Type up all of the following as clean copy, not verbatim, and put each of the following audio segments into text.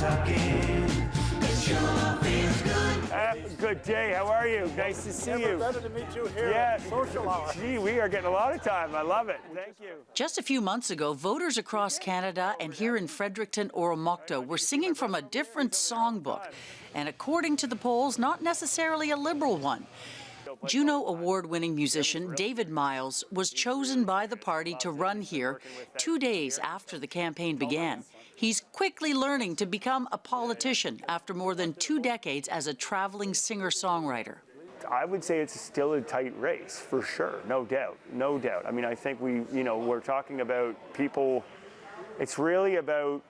talking. It sure feels good. Good day. How are you? Nice to see you. Better to meet you here at Social Hour. Gee, we are getting a lot of time. I love it. Thank you. Just a few months ago, voters across Canada and here in Fredericton, Oromocto were singing from a different songbook. And according to the polls, not necessarily a Liberal one. Juno Award-winning musician David Myles was chosen by the party to run here 2 days after the campaign began. He's quickly learning to become a politician after more than 2 decades as a traveling singer-songwriter. I would say it's still a tight race, for sure, no doubt, no doubt. I mean, I think we're talking about people, it's really about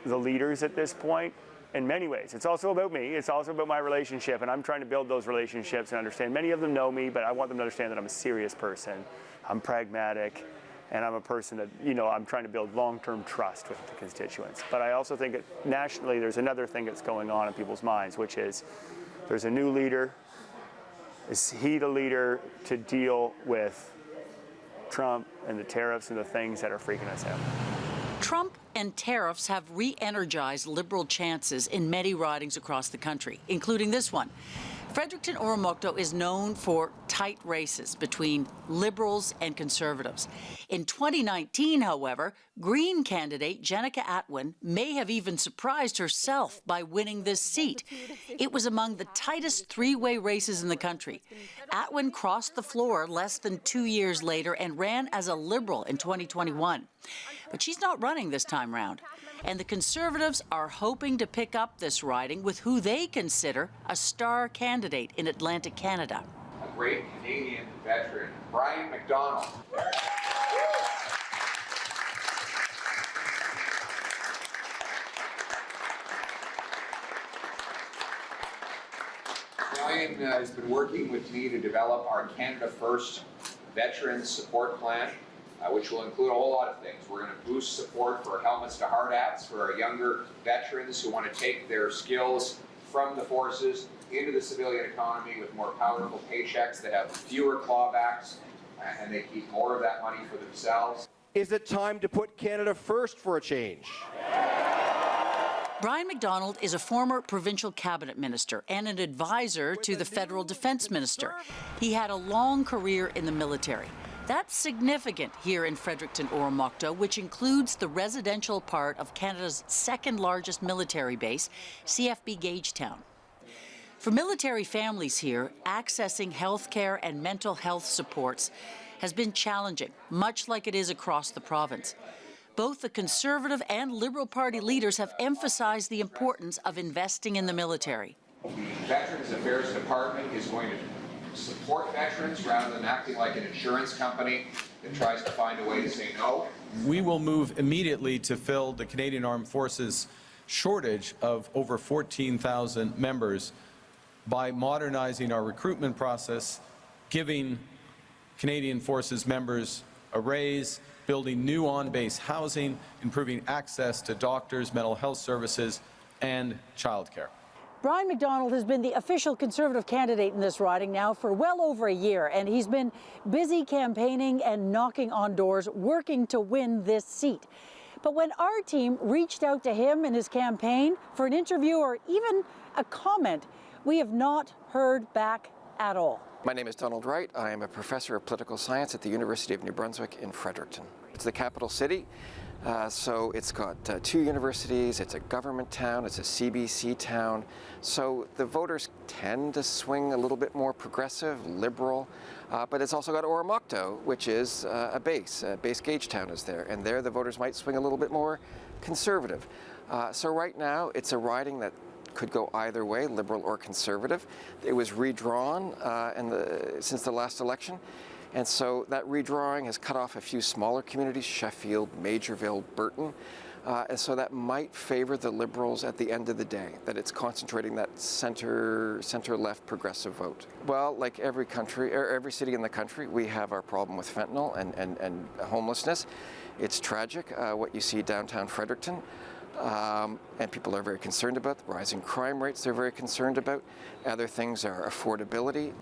the leaders at this point. In many ways. It's also about me. It's also about my relationship, and I'm trying to build those relationships and understand. Many of them know me, but I want them to understand that I'm a serious person. I'm pragmatic, and I'm a person that, I'm trying to build long-term trust with the constituents. But I also think that nationally there's another thing that's going on in people's minds, which is there's a new leader. Is he the leader to deal with Trump and the tariffs and the things that are freaking us out? Trump and tariffs have re-energized Liberal chances in many ridings across the country, including this one. Fredericton Oromocto is known for tight races between Liberals and Conservatives. In 2019, however, Green candidate Jenica Atwin may have even surprised herself by winning this seat. It was among the tightest three-way races in the country. Atwin crossed the floor less than 2 years later and ran as a Liberal in 2021. But she's not running this time round. And the Conservatives are hoping to pick up this riding with who they consider a star candidate in Atlantic Canada. A great Canadian veteran, Brian Macdonald. Brian has been working with me to develop our Canada First Veterans Support Plan, which will include a whole lot of things. We're going to boost support for helmets to hard hats for our younger veterans who want to take their skills from the forces into the civilian economy with more powerful paychecks that have fewer clawbacks, and they keep more of that money for themselves. Is it time to put Canada first for a change? Brian Macdonald is a former provincial cabinet minister and an advisor to the federal defense minister. He had a long career in the military. That's significant here in Fredericton Oromocto, which includes the residential part of Canada's second largest military base, CFB Gagetown. For military families here, accessing health care and mental health supports has been challenging, much like it is across the province. Both the Conservative and Liberal Party leaders have emphasized the importance of investing in the military. The Veterans Affairs Department is going to support veterans rather than acting like an insurance company that tries to find a way to say no. We will move immediately to fill the Canadian Armed Forces shortage of over 14,000 members by modernizing our recruitment process, giving Canadian Forces members a raise, building new on-base housing, improving access to doctors, mental health services, and childcare. Brian Macdonald has been the official Conservative candidate in this riding now for well over a year, and he's been busy campaigning and knocking on doors, working to win this seat. But when our team reached out to him in his campaign for an interview or even a comment, we have not heard back at all. My name is Donald Wright. I am a professor of political science at the University of New Brunswick in Fredericton. It's the capital city. So it's got 2 universities, it's a government town, it's a CBC town. So the voters tend to swing a little bit more progressive, liberal, but it's also got Oromocto, which is a base gauge town is there. And there the voters might swing a little bit more conservative. So right now it's a riding that could go either way, liberal or conservative. It was redrawn since the last election. And so that redrawing has cut off a few smaller communities, Sheffield, Majorville, Burton. And so that might favor the Liberals at the end of the day, that it's concentrating that center-left progressive vote. Well, like every country, or every city in the country, we have our problem with fentanyl and homelessness. It's tragic what you see downtown Fredericton. And people are very concerned about the rising crime rates they're very concerned about. Other things are affordability.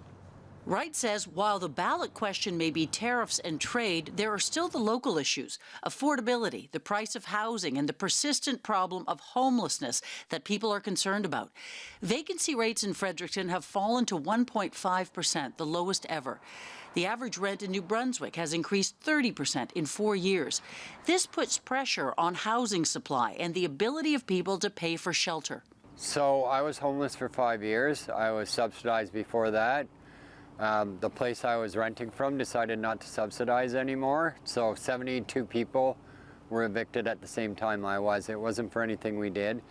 Wright says while the ballot question may be tariffs and trade, there are still the local issues, affordability, the price of housing, and the persistent problem of homelessness that people are concerned about. Vacancy rates in Fredericton have fallen to 1.5%, the lowest ever. The average rent in New Brunswick has increased 30% in 4 years. This puts pressure on housing supply and the ability of people to pay for shelter. So I was homeless for 5 years. I was subsidized before that. The place I was renting from decided not to subsidize anymore, so 72 people were evicted at the same time I was. It wasn't for anything we did.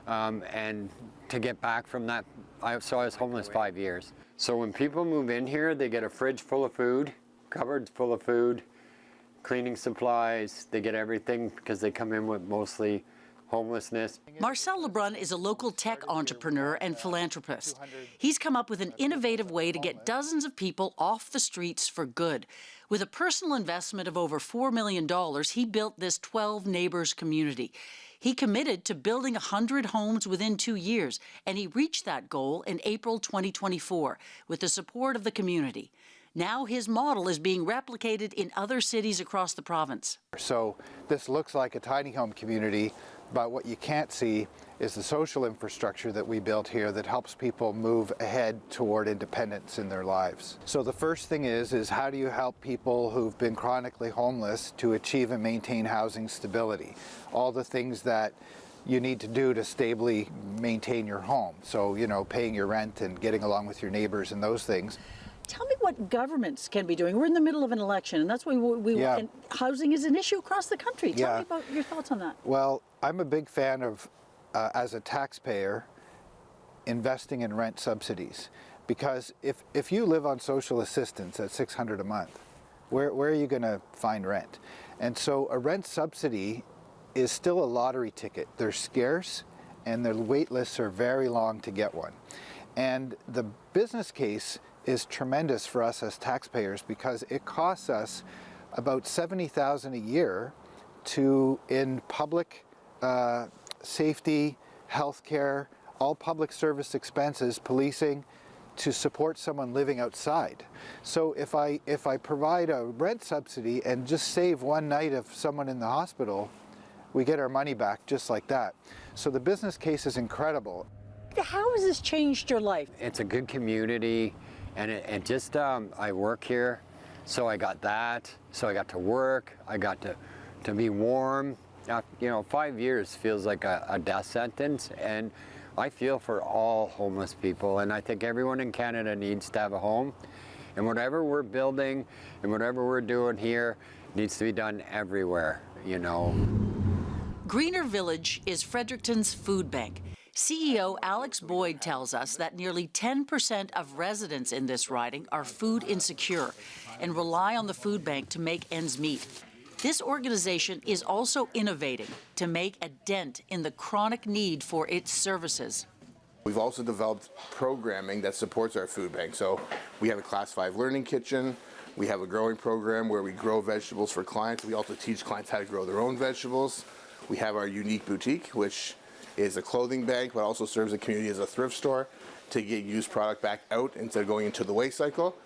And to get back from that, I was homeless 5 years. So when people move in here, they get a fridge full of food, cupboards full of food, cleaning supplies, they get everything because they come in with mostly homelessness. Marcel Lebrun is a local tech entrepreneur and philanthropist. He's come up with an innovative way to get dozens of people off the streets for good. With a personal investment of over $4 million, he built this 12 neighbors community. He committed to building 100 homes within 2 years, and he reached that goal in April 2024 with the support of the community. Now his model is being replicated in other cities across the province. So this looks like a tiny home community, but what you can't see is the social infrastructure that we built here that helps people move ahead toward independence in their lives. So the first thing is how do you help people who've been chronically homeless to achieve and maintain housing stability? All the things that you need to do to stably maintain your home. So, you know, paying your rent and getting along with your neighbors and those things. Tell me what governments can be doing. We're in the middle of an election, and that's why and housing is an issue across the country. Tell me about your thoughts on that. Well, I'm a big fan of, as a taxpayer, investing in rent subsidies. Because if you live on social assistance at $600 a month, where are you going to find rent? And so a rent subsidy is still a lottery ticket. They're scarce, and their wait lists are very long to get one. And the business case is tremendous for us as taxpayers because it costs us about $70,000 a year in public safety, healthcare, all public service expenses, policing, to support someone living outside. So if I provide a rent subsidy and just save one night of someone in the hospital, we get our money back just like that. So the business case is incredible. How has this changed your life? It's a good community, and it just, I work here, so I got that. So I got to work, I got to be warm. You know, 5 years feels like a death sentence, and I feel for all homeless people, and I think everyone in Canada needs to have a home. And whatever we're building and whatever we're doing here needs to be done everywhere, you know. Greener Village is Fredericton's food bank. CEO Alex Boyd tells us that nearly 10% of residents in this riding are food insecure and rely on the food bank to make ends meet. This organization is also innovating to make a dent in the chronic need for its services. We've also developed programming that supports our food bank. So we have a Class 5 learning kitchen. We have a growing program where we grow vegetables for clients. We also teach clients how to grow their own vegetables. We have our unique boutique, which is a clothing bank, but also serves the community as a thrift store to get used product back out instead of going into the waste cycle.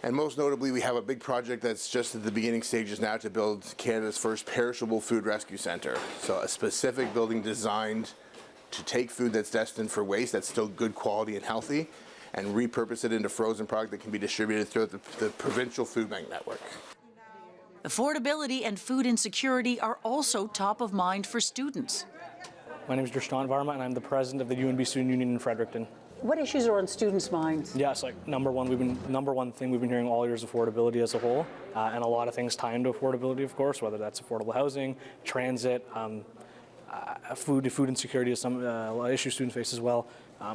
And most notably, we have a big project that's just at the beginning stages now to build Canada's first perishable food rescue center. So a specific building designed to take food that's destined for waste, that's still good quality and healthy, and repurpose it into frozen product that can be distributed throughout the provincial food bank network. Affordability and food insecurity are also top of mind for students. My name is Drishtan Varma, and I'm the president of the UNB Student Union in Fredericton. What issues are on students' minds? Yes, like number one thing we've been hearing all years, affordability as a whole, and a lot of things tie into affordability, of course, whether that's affordable housing, transit, food insecurity is some issue students face as well.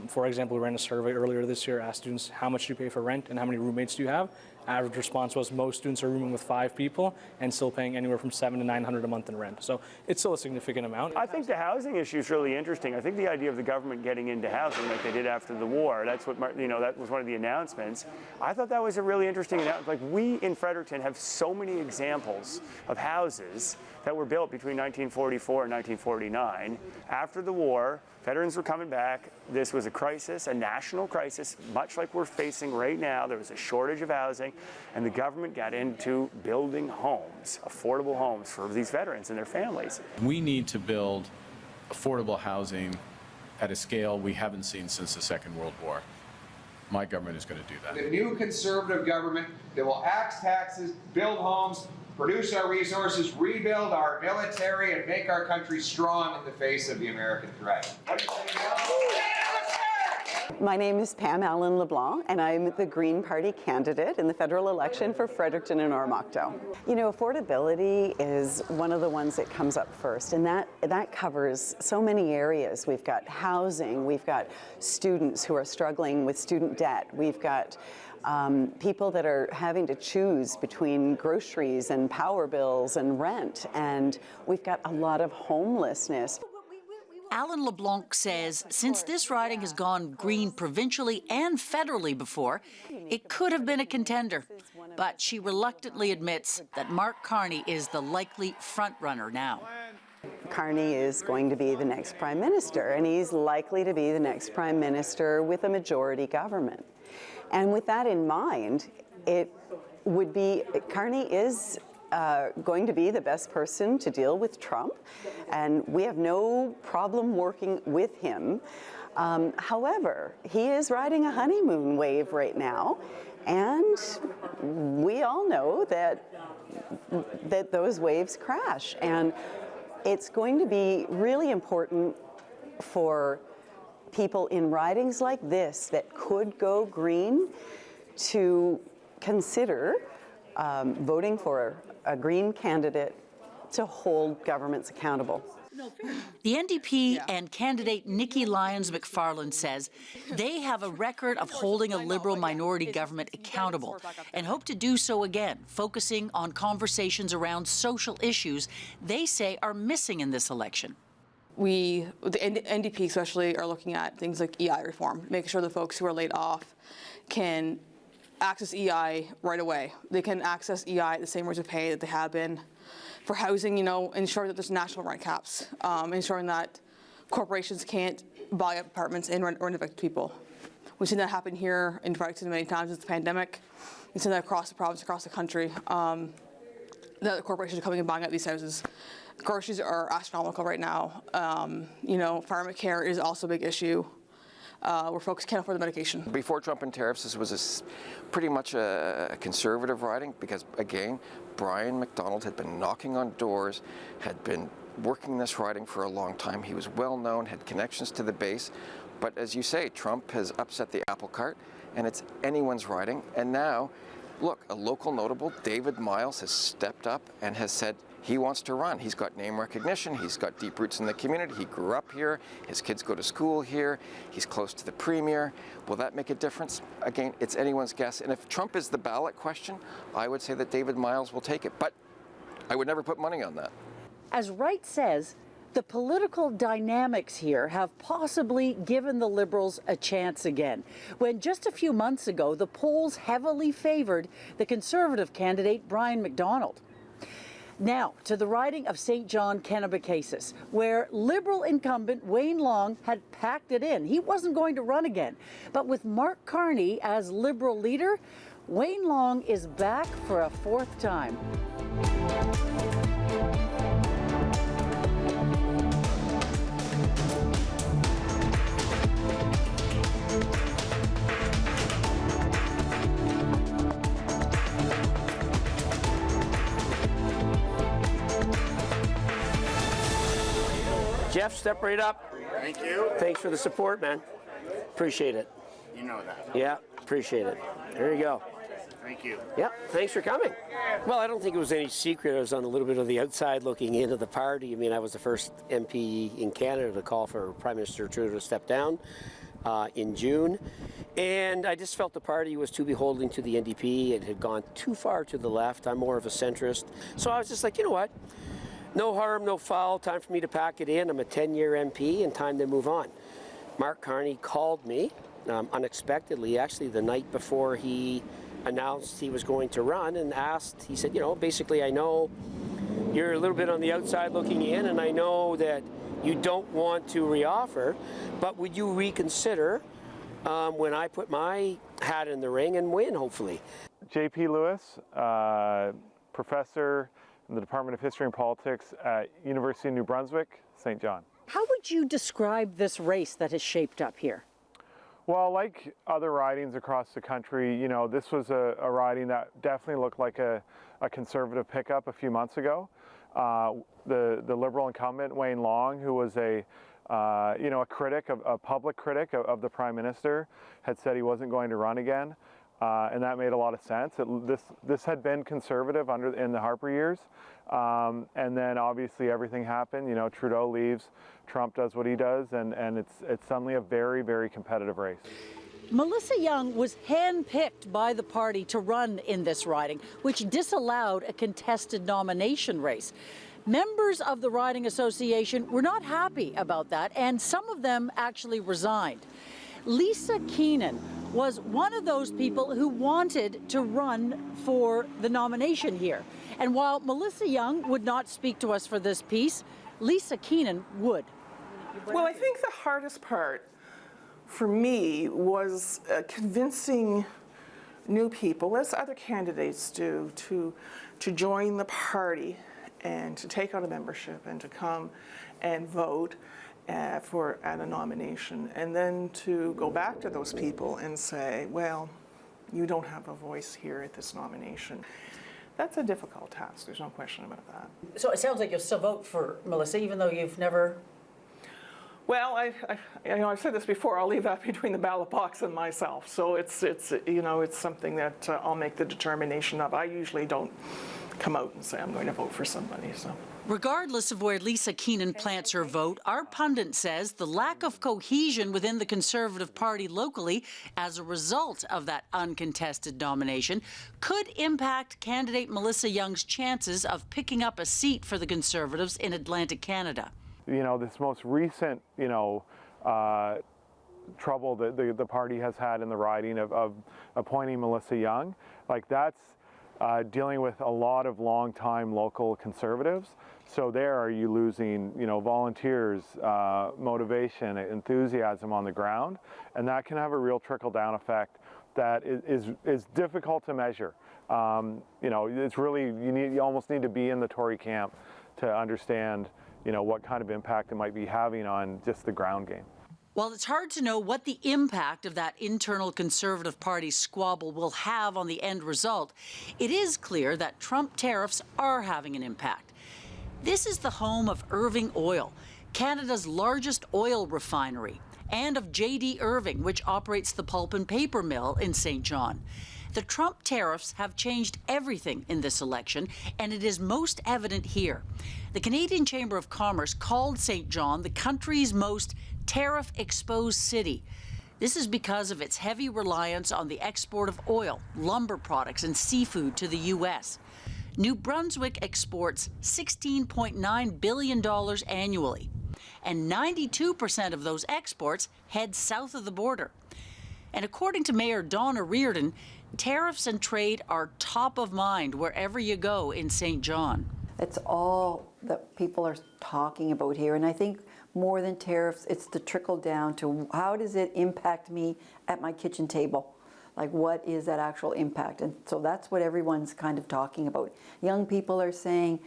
For example, we ran a survey earlier this year, asked students how much do you pay for rent and how many roommates do you have. Average response was most students are rooming with 5 people and still paying anywhere from $700 to $900 a month in rent. So it's still a significant amount. I think the housing issue is really interesting. I think the idea of the government getting into housing like they did after the war, that's what, that was one of the announcements. I thought that was a really interesting announcement. Like, we in Fredericton have so many examples of houses that were built between 1944 and 1949. After the war, veterans were coming back. This This was a crisis, a national crisis, much like we're facing right now. There was a shortage of housing, and the government got into building homes, affordable homes for these veterans and their families. We need to build affordable housing at a scale we haven't seen since the Second World War. My government is going to do that. The new Conservative government that will axe taxes, build homes, produce our resources, rebuild our military, and make our country strong in the face of the American threat. My name is Pam Allen-Leblanc, and I'm the Green Party candidate in the federal election for Fredericton and Oromocto. You know, affordability is one of the ones that comes up first, and that covers so many areas. We've got housing, we've got students who are struggling with student debt, we've got people that are having to choose between groceries and power bills and rent, and we've got a lot of homelessness. Allen-Leblanc says since this riding has gone green provincially and federally before, it could have been a contender. But she reluctantly admits that Mark Carney is the likely front-runner now. Carney is going to be the next prime minister, and he's likely to be the next prime minister with a majority government. And with that in mind, Carney is going to be the best person to deal with Trump, and we have no problem working with him. However, he is riding a honeymoon wave right now, and we all know that those waves crash. And it's going to be really important for people in ridings like this that could go green to consider voting for a green candidate to hold governments accountable. The NDP and candidate Nicki Lyons-MacFarlane says they have a record of holding a Liberal minority government accountable and hope to do so again, focusing on conversations around social issues they say are missing in this election. The NDP especially, are looking at things like EI reform, making sure the folks who are laid off can access EI right away. They can access EI at the same rates of pay that they have been. For housing, you know, ensuring that there's national rent caps, ensuring that corporations can't buy up apartments and rent evict people. We've seen that happen here in Fredericton many times since the pandemic. We've seen that across the province, across the country, that the corporations are coming and buying up these houses. Groceries are astronomical right now. You know, pharmacare is also a big issue, where folks can't afford the medication. Before Trump and tariffs, this was pretty much a conservative riding because, again, Brian Macdonald had been knocking on doors, had been working this riding for a long time. He was well known, had connections to the base. But as you say, Trump has upset the apple cart, and it's anyone's riding. And now, look, a local notable, David Myles, has stepped up and has said he wants to run. He's got name recognition. He's got deep roots in the community. He grew up here. His kids go to school here. He's close to the Premier. Will that make a difference? Again, it's anyone's guess. And if Trump is the ballot question, I would say that David Myles will take it. But I would never put money on that. As Wright says, the political dynamics here have possibly given the Liberals a chance again, when just a few months ago, the polls heavily favored the Conservative candidate, Brian Macdonald. Now, to the riding of St. John Kennebecasis, where Liberal incumbent Wayne Long had packed it in. He wasn't going to run again. But with Mark Carney as Liberal leader, Wayne Long is back for a fourth time. Jeff, step right up. Thank you. Thanks for the support, man. Appreciate it. You know that. Yeah, appreciate it. There you go. Thank you. Yeah, thanks for coming. Well, I don't think it was any secret. I was on a little bit of the outside looking into the party. I mean, I was the first MP in Canada to call for Prime Minister Trudeau to step down in June. And I just felt the party was too beholden to the NDP. It had gone too far to the left. I'm more of a centrist. So I was just like, you know what? No harm, no foul, time for me to pack it in. I'm a 10-year MP and time to move on. Mark Carney called me unexpectedly, actually the night before he announced he was going to run, and asked, he said, you know, basically I know you're a little bit on the outside looking in, and I know that you don't want to reoffer, but would you reconsider when I put my hat in the ring and win, hopefully? J.P. Lewis, professor in the Department of History and Politics at University of New Brunswick, St. John. How would you describe this race that has shaped up here? Well, like other ridings across the country, you know, this was a riding that definitely looked like a conservative pickup a few months ago. The Liberal incumbent, Wayne Long, who was a critic, a public critic of the Prime Minister, had said he wasn't going to run again. And that made a lot of sense. This had been conservative in the Harper years. And then obviously everything happened. You know, Trudeau leaves, Trump does what he does, and it's suddenly a very, very competitive race. Melissa Young was handpicked by the party to run in this riding, which disallowed a contested nomination race. Members of the riding association were not happy about that, and some of them actually resigned. Lisa Keenan was one of those people who wanted to run for the nomination here. And while Melissa Young would not speak to us for this piece, Lisa Keenan would. Well, I think the hardest part for me was convincing new people, as other candidates do, to join the party and to take out a membership and to come and vote at a nomination, and then to go back to those people and say, well, you don't have a voice here at this nomination. That's a difficult task, there's no question about that. So it sounds like you'll still vote for Melissa, even though you've never... Well, I've said this before, I'll leave that between the ballot box and myself. So it's something that I'll make the determination of. I usually don't come out and say I'm going to vote for somebody, so. Regardless of where Lisa Keenan plants her vote, our pundit says the lack of cohesion within the Conservative Party locally as a result of that uncontested nomination could impact candidate Melissa Young's chances of picking up a seat for the Conservatives in Atlantic Canada. You know, this most recent, trouble that the party has had in the riding of appointing Melissa Young, like that's dealing with a lot of long-time local Conservatives. So there are you losing, volunteers, motivation, enthusiasm on the ground, and that can have a real trickle-down effect that is difficult to measure. It's really, you almost need to be in the Tory camp to understand, what kind of impact it might be having on just the ground game. While it's hard to know what the impact of that internal Conservative Party squabble will have on the end result, it is clear that Trump tariffs are having an impact. This is the home of Irving Oil, Canada's largest oil refinery, and of J.D. Irving, which operates the pulp and paper mill in St. John. The Trump tariffs have changed everything in this election, and it is most evident here. The Canadian Chamber of Commerce called St. John the country's most tariff-exposed city. This is because of its heavy reliance on the export of oil, lumber products, and seafood to the U.S. New Brunswick exports $16.9 billion annually, and 92% of those exports head south of the border. And according to Mayor Donna Reardon, tariffs and trade are top of mind wherever you go in St. John. It's all that people are talking about here, and I think more than tariffs, it's the trickle down to how does it impact me at my kitchen table? Like, what is that actual impact? And so that's what everyone's kind of talking about. Young people are saying,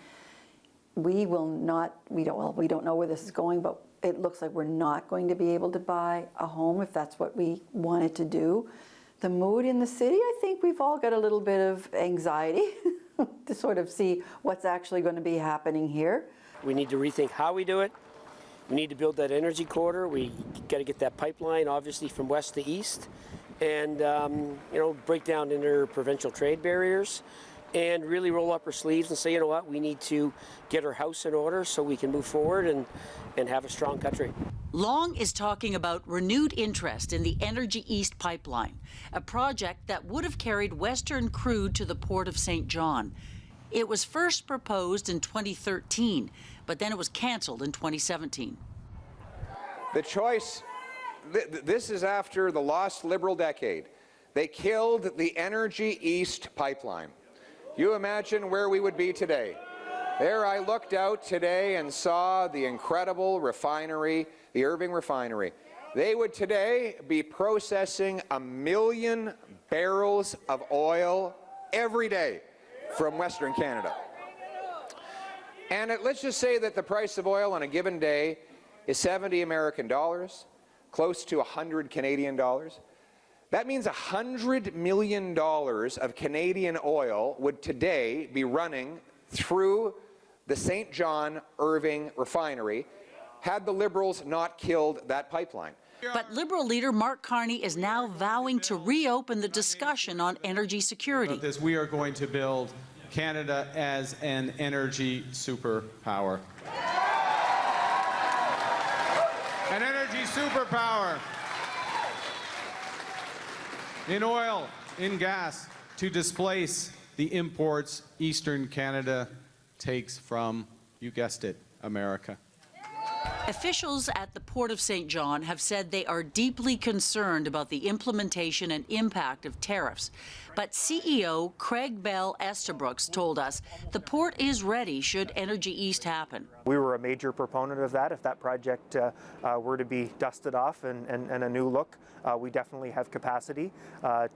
we don't know where this is going, but it looks like we're not going to be able to buy a home if that's what we wanted to do. The mood in the city, I think we've all got a little bit of anxiety to sort of see what's actually going to be happening here. We need to rethink how we do it. We need to build that energy corridor. We got to get that pipeline, obviously, from west to east, and break down inter-provincial trade barriers, and really roll up our sleeves and say, you know what, we need to get our house in order so we can move forward and have a strong country. Long is talking about renewed interest in the Energy East pipeline, a project that would have carried Western crude to the port of St. John. It was first proposed in 2013, but then it was canceled in 2017. The choice, this is after the lost Liberal decade. They killed the Energy East pipeline. You imagine where we would be today. There I looked out today and saw the incredible refinery, the Irving refinery. They would today be processing 1 million barrels of oil every day from Western Canada. And let's just say that the price of oil on a given day is 70 American dollars, close to 100 Canadian dollars. That means $100 million of Canadian oil would today be running through the St. John Irving refinery had the Liberals not killed that pipeline. But Liberal leader Mark Carney is now vowing to reopen the discussion on energy security. We are going to build Canada as an energy superpower. An energy superpower in oil, in gas, to displace the imports Eastern Canada takes from, you guessed it, America. Officials at the Port of St. John have said they are deeply concerned about the implementation and impact of tariffs. But CEO Craig Bell Estabrooks told us the port is ready should Energy East happen. We were a major proponent of that. If that project were to be dusted off and a new look, we definitely have capacity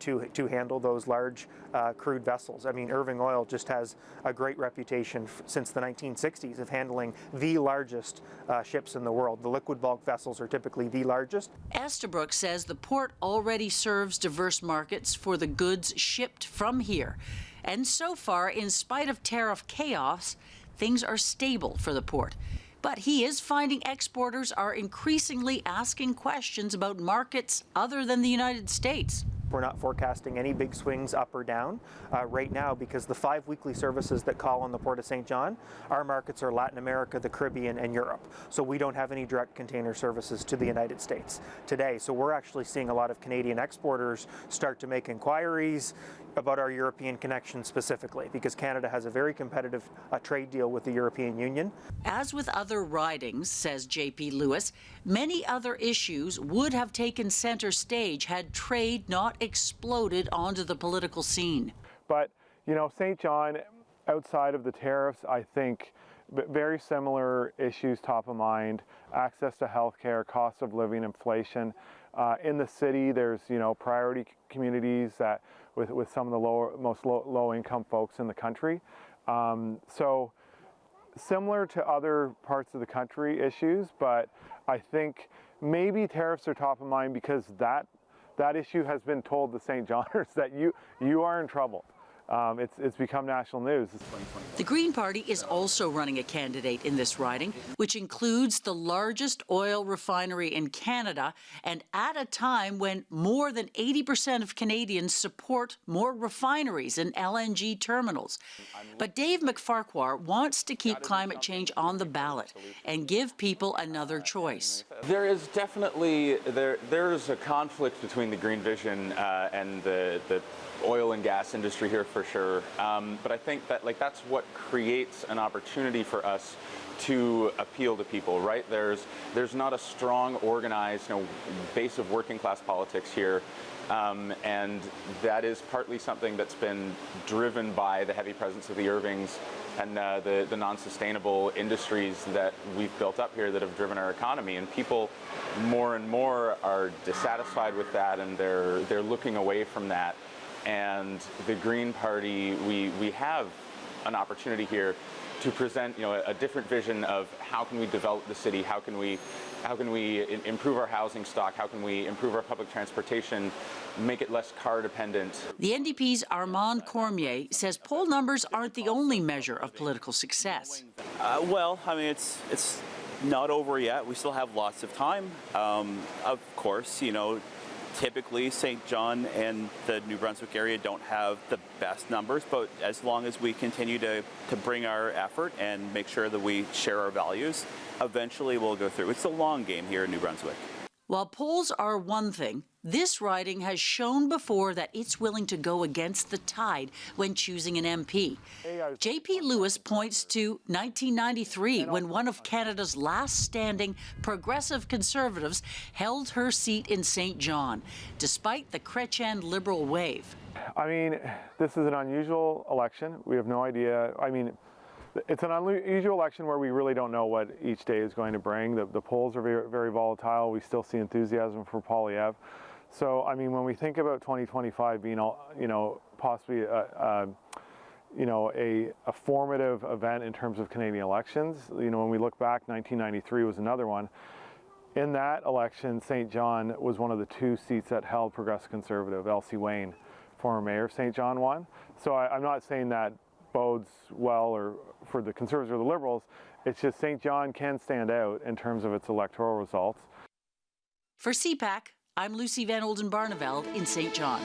to handle those large crude vessels. I mean, Irving Oil just has a great reputation since the 1960s of handling the largest ships in the world. The liquid bulk vessels are typically the largest. Estabrooks says the port already serves diverse markets for the goods shipped from here. And so far, in spite of tariff chaos, things are stable for the port. But he is finding exporters are increasingly asking questions about markets other than the United States. We're not forecasting any big swings up or down right now because the 5 weekly services that call on the Port of St. John, our markets are Latin America, the Caribbean, and Europe. So we don't have any direct container services to the United States today. So we're actually seeing a lot of Canadian exporters start to make inquiries about our European connection specifically because Canada has a very competitive trade deal with the European Union. As with other ridings, says J.P. Lewis, many other issues would have taken center stage had trade not exploded onto the political scene. But, you know, St. John, outside of the tariffs, I think very similar issues top of mind: access to health care, cost of living, inflation. In the city, there's, you know, priority communities that with some of the most low-income folks in the country. So similar to other parts of the country issues, but I think maybe tariffs are top of mind because that issue has been told to St. Johners that you are in trouble. It's become national news. The Green Party is also running a candidate in this riding, which includes the largest oil refinery in Canada, and at a time when more than 80% of Canadians support more refineries and LNG terminals. But Dave MacFarquhar wants to keep climate change on the ballot and give people another choice. There is definitely, there's a conflict between the Green Vision and the oil and gas industry here for sure, but I think that that's what creates an opportunity for us to appeal to people, right? There's not a strong, organized, base of working class politics here, and that is partly something that's been driven by the heavy presence of the Irvings and the non-sustainable industries that we've built up here that have driven our economy. And people more and more are dissatisfied with that, and they're looking away from that. And the Green Party, we have an opportunity here to present, a different vision of how can we develop the city, how can we improve our housing stock, how can we improve our public transportation, make it less car dependent. The NDP's Armand Cormier says poll numbers aren't the only measure of political success. Well, I mean, it's not over yet. We still have lots of time. Of course, typically St. John and the New Brunswick area don't have the best numbers, but as long as we continue to bring our effort and make sure that we share our values, eventually we'll go through. It's a long game here in New Brunswick. While polls are one thing, this riding has shown before that it's willing to go against the tide when choosing an MP. J.P. Lewis points to 1993, when one of Canada's last standing progressive Conservatives held her seat in St. John, despite the Chrétien Liberal wave. I mean, this is an unusual election. We have no idea. I mean, It's an unusual election where we really don't know what each day is going to bring. The polls are very, very volatile. We still see enthusiasm for Poilievre. So, I mean, when we think about 2025 being, possibly a formative event in terms of Canadian elections, when we look back, 1993 was another one. In that election, St. John was one of the 2 seats that held Progressive Conservative. Elsie Wayne, former mayor of St. John, won. So I'm not saying that bodes well or for the Conservatives or the Liberals. It's just St. John can stand out in terms of its electoral results. For CPAC, I'm Lucy Van Oldenbarneveld in St. John.